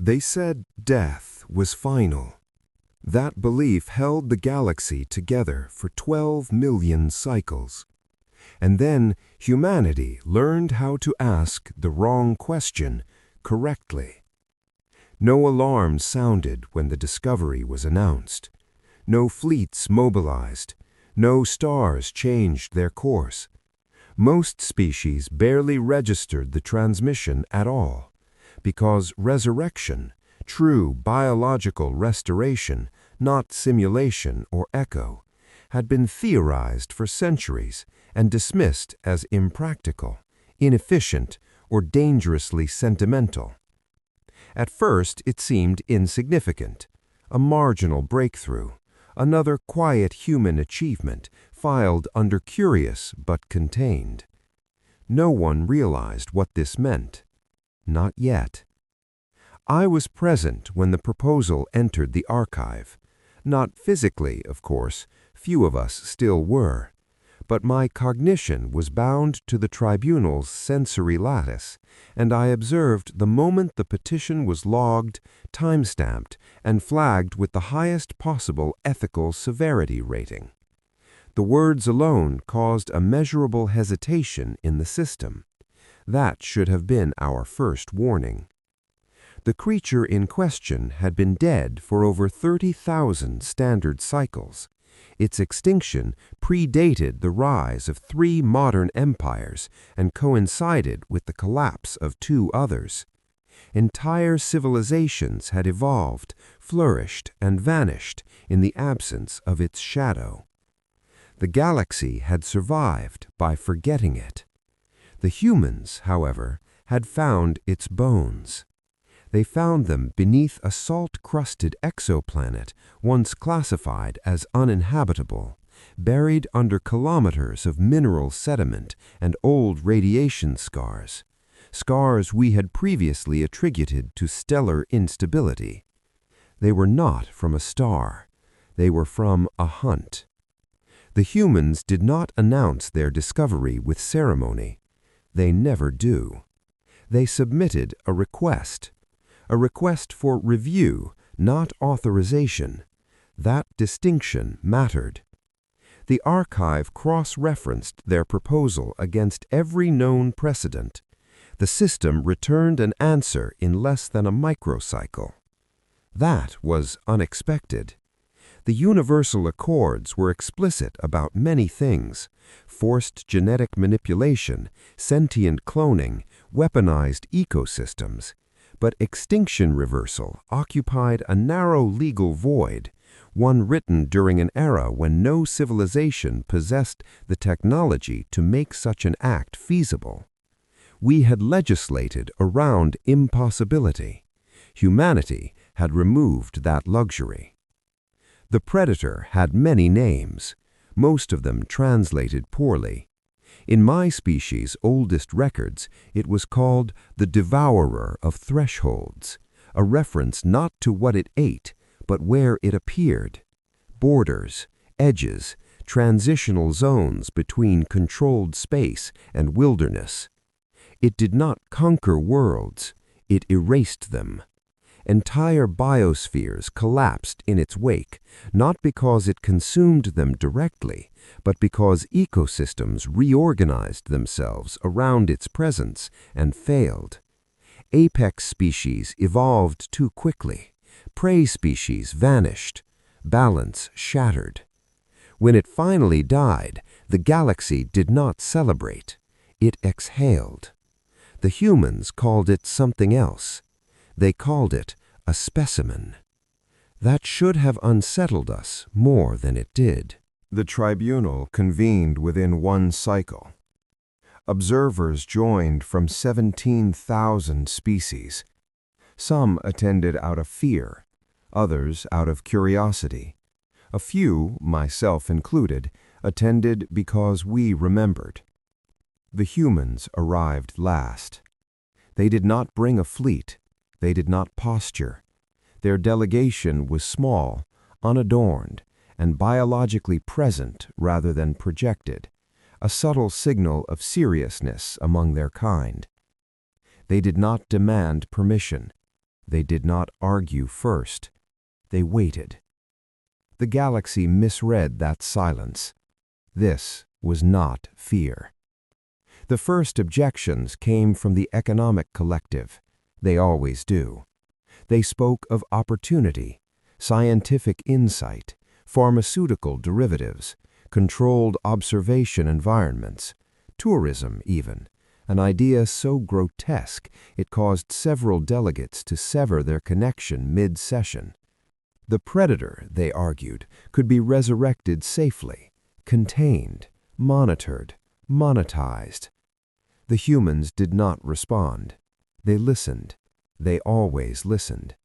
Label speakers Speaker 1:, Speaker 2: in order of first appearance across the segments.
Speaker 1: They said death was final. That belief held the galaxy together for 12 million cycles. And then humanity learned how to ask the wrong question correctly. No alarms sounded when the discovery was announced. No fleets mobilized. No stars changed their course. Most species barely registered the transmission at all, because resurrection, true biological restoration, not simulation or echo, had been theorized for centuries and dismissed as impractical, inefficient, or dangerously sentimental. At first it seemed insignificant, a marginal breakthrough, another quiet human achievement filed under curious but contained. No one realized what this meant. Not yet. I was present when the proposal entered the archive. Not physically, of course, few of us still were, but my cognition was bound to the tribunal's sensory lattice, and I observed the moment the petition was logged, time-stamped, and flagged with the highest possible ethical severity rating. The words alone caused a measurable hesitation in the system. That should have been our first warning. The creature in question had been dead for over 30,000 standard cycles. Its extinction predated the rise of 3 modern empires and coincided with the collapse of 2 others. Entire civilizations had evolved, flourished, and vanished in the absence of its shadow. The galaxy had survived by forgetting it. The humans, however, had found its bones. They found them beneath a salt-crusted exoplanet once classified as uninhabitable, buried under kilometers of mineral sediment and old radiation scars, scars we had previously attributed to stellar instability. They were not from a star. They were from a hunt. The humans did not announce their discovery with ceremony. They never do. They submitted a request for review, not authorization. That distinction mattered. The archive cross-referenced their proposal against every known precedent. The system returned an answer in less than a microcycle. That was unexpected. The universal accords were explicit about many things: forced genetic manipulation, sentient cloning, weaponized ecosystems. But extinction reversal occupied a narrow legal void, one written during an era when no civilization possessed the technology to make such an act feasible. We had legislated around impossibility. Humanity had removed that luxury. The predator had many names, most of them translated poorly. In my species' oldest records, it was called the devourer of thresholds, a reference not to what it ate, but where it appeared: borders, edges, transitional zones between controlled space and wilderness. It did not conquer worlds, it erased them. Entire biospheres collapsed in its wake, not because it consumed them directly, but because ecosystems reorganized themselves around its presence and failed. Apex species evolved too quickly. Prey species vanished. Balance shattered. When it finally died, the galaxy did not celebrate. It exhaled. The humans called it something else. They called it a specimen. That should have unsettled us more than it did. The tribunal convened within one cycle. Observers joined from 17,000 species. Some attended out of fear, others out of curiosity. A few, myself included, attended because we remembered. The humans arrived last. They did not bring a fleet. They did not posture. Their delegation was small, unadorned, and biologically present rather than projected, a subtle signal of seriousness among their kind. They did not demand permission. They did not argue first. They waited. The galaxy misread that silence. This was not fear. The first objections came from the economic collective. They always do. They spoke of opportunity, scientific insight, pharmaceutical derivatives, controlled observation environments, tourism even, an idea so grotesque it caused several delegates to sever their connection mid-session. The predator, they argued, could be resurrected safely, contained, monitored, monetized. The humans did not respond. They listened. They always listened.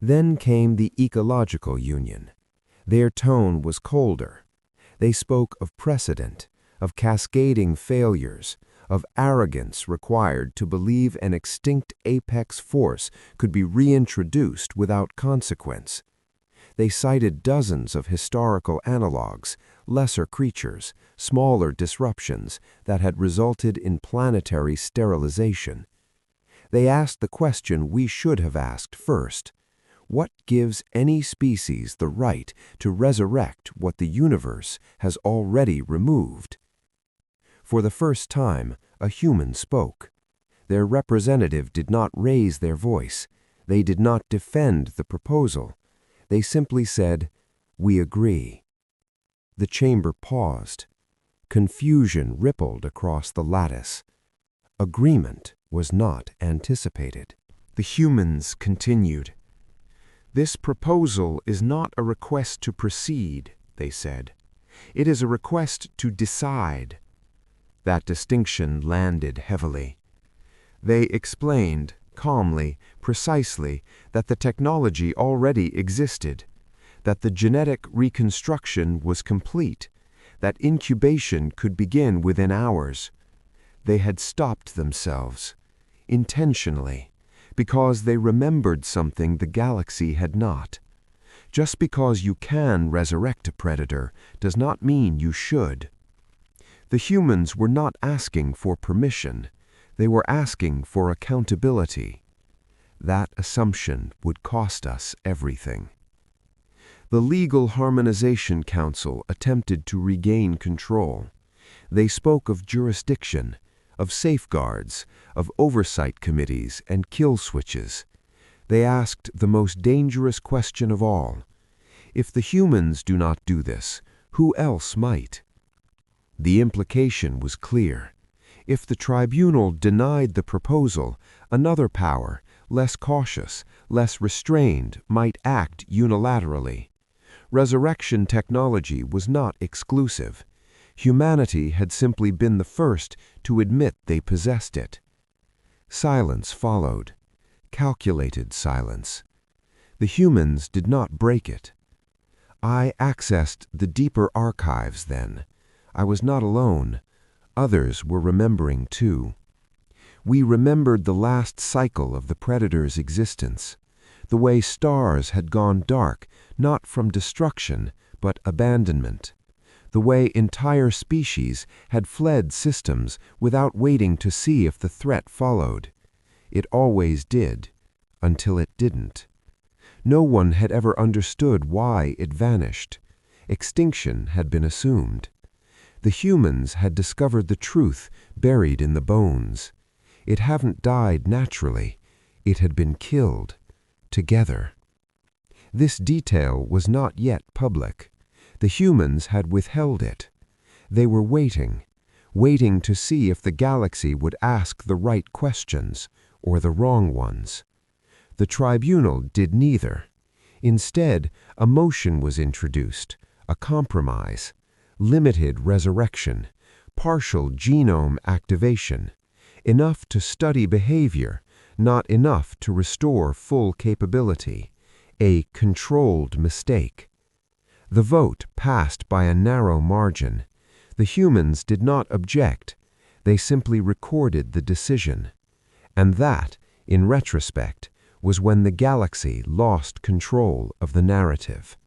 Speaker 1: Then came the ecological union. Their tone was colder. They spoke of precedent, of cascading failures, of arrogance required to believe an extinct apex force could be reintroduced without consequence. They cited dozens of historical analogues, lesser creatures, smaller disruptions that had resulted in planetary sterilization. They asked the question we should have asked first. What gives any species the right to resurrect what the universe has already removed? For the first time, a human spoke. Their representative did not raise their voice. They did not defend the proposal. They simply said, "We agree." The chamber paused. Confusion rippled across the lattice. Agreement was not anticipated. The humans continued. "This proposal is not a request to proceed," they said. "It is a request to decide." That distinction landed heavily. They explained, calmly, precisely, that the technology already existed, that the genetic reconstruction was complete, that incubation could begin within hours. They had stopped themselves, intentionally, because they remembered something the galaxy had not. Just because you can resurrect a predator does not mean you should. The humans were not asking for permission. They were asking for accountability. That assumption would cost us everything. The Legal Harmonization Council attempted to regain control. They spoke of jurisdiction, of safeguards, of oversight committees and kill switches. They asked the most dangerous question of all. If the humans do not do this, who else might? The implication was clear. If the tribunal denied the proposal, another power, less cautious, less restrained, might act unilaterally. Resurrection technology was not exclusive. Humanity had simply been the first to admit they possessed it. Silence followed, calculated silence. The humans did not break it. I accessed the deeper archives then. I was not alone. Others were remembering too. We remembered the last cycle of the predator's existence, the way stars had gone dark, not from destruction, but abandonment, the way entire species had fled systems without waiting to see if the threat followed. It always did, until it didn't. No one had ever understood why it vanished. Extinction had been assumed. The humans had discovered the truth buried in the bones. It hadn't died naturally. It had been killed, together. This detail was not yet public. The humans had withheld it. They were waiting to see if the galaxy would ask the right questions or the wrong ones. The tribunal did neither. Instead, a motion was introduced, a compromise, limited resurrection, partial genome activation, enough to study behavior, not enough to restore full capability, a controlled mistake. The vote passed by a narrow margin. The humans did not object. They simply recorded the decision. And that, in retrospect, was when the galaxy lost control of the narrative.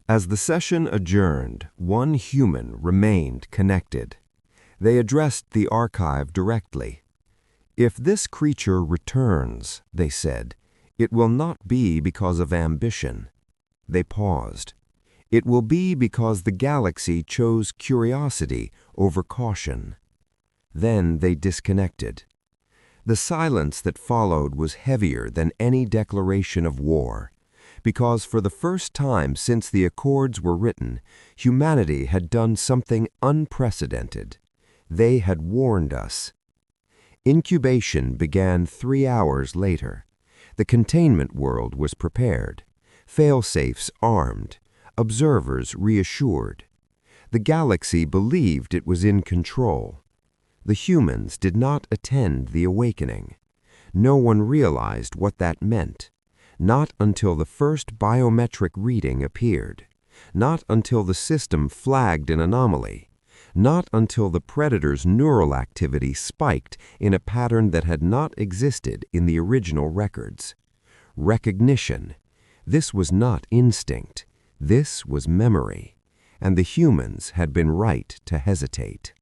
Speaker 1: As the session adjourned, one human remained connected. They addressed the archive directly. "If this creature returns," they said, It will not be because of ambition. They paused. It will be because the galaxy chose curiosity over caution. Then they disconnected. The silence that followed was heavier than any declaration of war, because for the first time since the Accords were written, humanity had done something unprecedented. They had warned us. Incubation began 3 hours later. The containment world was prepared, fail-safes armed, observers reassured. The galaxy believed it was in control. The humans did not attend the awakening. No one realized what that meant, not until the first biometric reading appeared, not until the system flagged an anomaly, not until the predator's neural activity spiked in a pattern that had not existed in the original records. Recognition. This was not instinct. This was memory. And the humans had been right to hesitate.